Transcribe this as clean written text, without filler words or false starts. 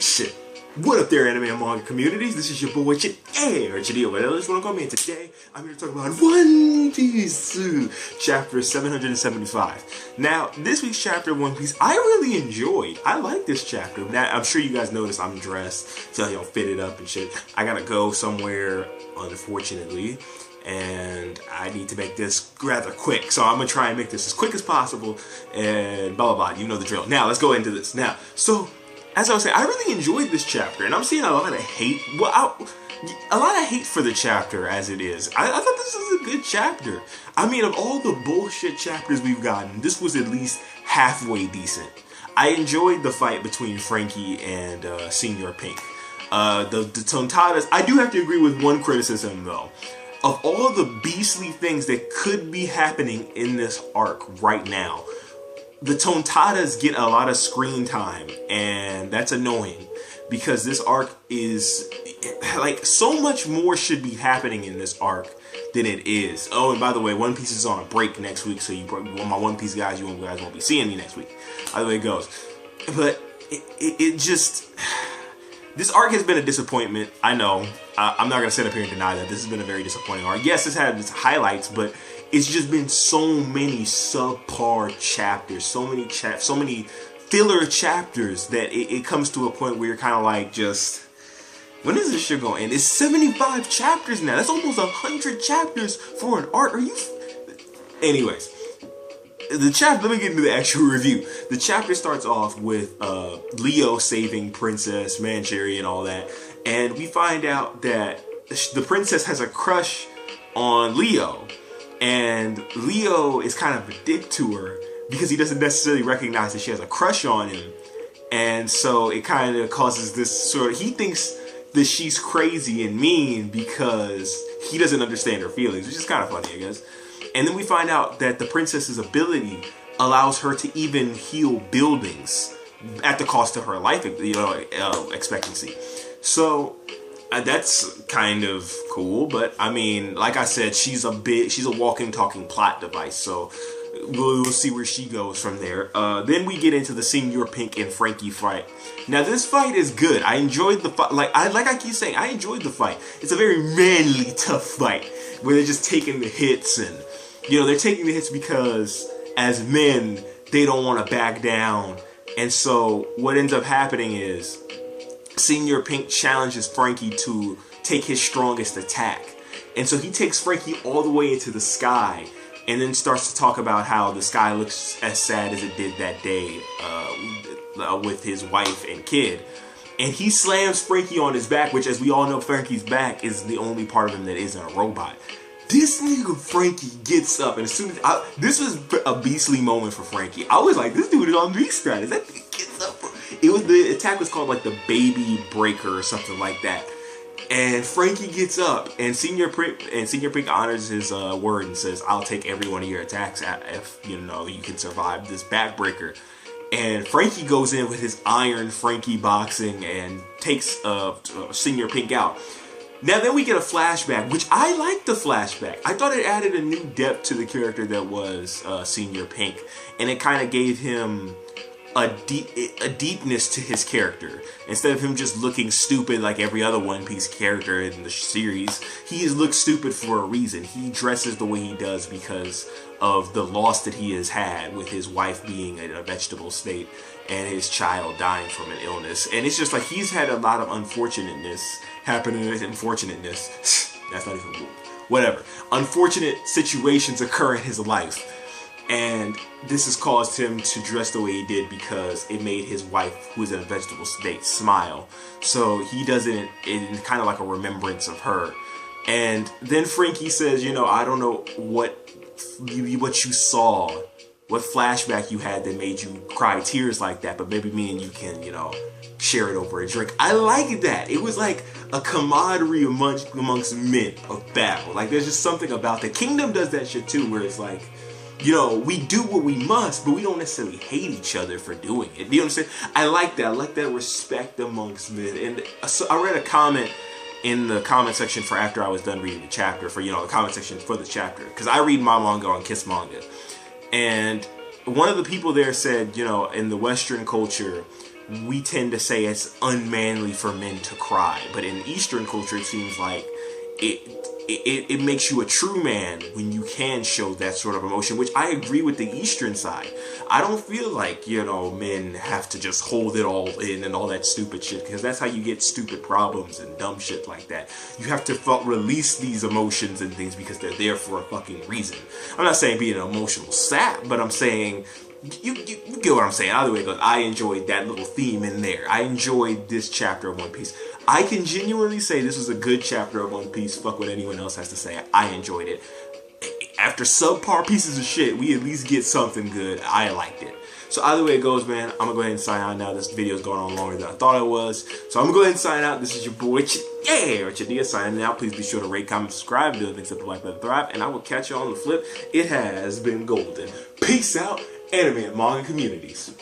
Shit. What up there, anime and manga communities? This is your boy chdeaaanime, or chdeaaanime, whatever you want to call me. And today, I'm here to talk about One Piece, chapter 775. Now, this week's chapter of One Piece, I really enjoyed. I like this chapter. Now, I'm sure you guys noticed I'm dressed, so y'all fitted up and shit. I gotta go somewhere, unfortunately, and I need to make this rather quick. So I'm gonna try and make this as quick as possible, and blah, blah, blah. You know the drill. Now, let's go into this. Now, so, as I was saying, I really enjoyed this chapter, and I'm seeing a lot of hate. Well, a lot of hate for the chapter as it is. I thought this was a good chapter. I mean, of all the bullshit chapters we've gotten, this was at least halfway decent. I enjoyed the fight between Frankie and Senior Pink. The Tontadas, I do have to agree with one criticism though. Of all the beastly things that could be happening in this arc right now, the Tontadas get a lot of screen time, and that's annoying because this arc is like so much more should be happening in this arc than it is. Oh, and by the way, One Piece is on a break next week, so you my One Piece guys, you guys won't be seeing me next week. Either way it goes, but it just, this arc has been a disappointment. I know. I'm not gonna sit up here and deny that this has been a very disappointing arc. Yes, it's had its highlights, but it's just been so many subpar chapters, so many filler chapters that it comes to a point where you're kind of like, just, when is this shit going to end? It's 75 chapters now. That's almost 100 chapters for an arc. Are you? Anyways, the chapter. Let me get into the actual review. The chapter starts off with Leo saving Princess Manchuri and all that, and we find out that the princess has a crush on Leo. And Leo is kind of a dick to her because he doesn't necessarily recognize that she has a crush on him. And so it kind of causes this sort of, he thinks that she's crazy and mean because he doesn't understand her feelings, which is kind of funny, I guess. And then we find out that the princess's ability allows her to even heal buildings at the cost of her life, expectancy. So that's kind of cool, but I mean, like I said, she's a walking, talking plot device, so we'll see where she goes from there. Then we get into the Senior Pink and Frankie fight. Now, this fight is good. I enjoyed the fight. Like I keep saying, I enjoyed the fight. It's a very manly, tough fight where they're just taking the hits, and they're taking the hits because as men, they don't want to back down. And so what ends up happening is Senior Pink challenges Frankie to take his strongest attack. And so he takes Frankie all the way into the sky and then starts to talk about how the sky looks as sad as it did that day with his wife and kid. And he slams Frankie on his back, which, as we all know, Frankie's back is the only part of him that isn't a robot. This nigga Frankie gets up, and as soon as this was a beastly moment for Frankie. I was like, this dude is on beast status. That thing gets up. The attack was called like the Baby Breaker or something like that. And Frankie gets up, and Senior Pink honors his word and says, "I'll take every one of your attacks if you can survive this backbreaker." And Frankie goes in with his iron Frankie boxing and takes Senior Pink out. Now then we get a flashback, which I liked the flashback. I thought it added a new depth to the character that was Senior Pink, and it kind of gave him a deepness to his character. Instead of him just looking stupid like every other One Piece character in the series, he looks stupid for a reason. He dresses the way he does because of the loss that he has had with his wife being in a vegetable state and his child dying from an illness. And it's just like he's had a lot of unfortunateness happening. Unfortunateness. That's not even whatever. Unfortunate situations occur in his life. And this has caused him to dress the way he did because it made his wife, who is in a vegetable state, smile. So he doesn't, it's kind of like a remembrance of her. And then Frankie says, I don't know what you saw, what flashback you had that made you cry tears like that, but maybe me and you can, share it over a drink. I like that. It was like a camaraderie amongst men of battle. Like, there's just something about the Kingdom does that shit too, where it's like, we do what we must, but we don't necessarily hate each other for doing it. You know what I'm saying? I like that. I like that respect amongst men. And so I read a comment in the comment section for after I was done reading the chapter, for, the comment section for the chapter. Because I read my manga on Kiss Manga. And one of the people there said, in the Western culture, we tend to say it's unmanly for men to cry. But in Eastern culture, it seems like it makes you a true man when you can show that sort of emotion, which I agree with the Eastern side. I don't feel like, you know, men have to just hold it all in and all that stupid shit, because that's how you get stupid problems and dumb shit like that. You have to release these emotions and things because they're there for a fucking reason. I'm not saying be an emotional sap, but I'm saying you get what I'm saying. Either way it goes, I enjoyed that little theme in there. I enjoyed this chapter of One Piece. I can genuinely say this was a good chapter of One Piece. Fuck what anyone else has to say. I enjoyed it. After subpar pieces of shit, we at least get something good. I liked it. So either way it goes, man, I'm gonna go ahead and sign out now. This video is going on longer than I thought it was. So I'm gonna go ahead and sign out. This is your boy chdeaaanime signing out. Please be sure to rate, comment, subscribe, do the things that the life that thrive, and I will catch you on the flip. It has been golden. Peace out, anime and manga communities.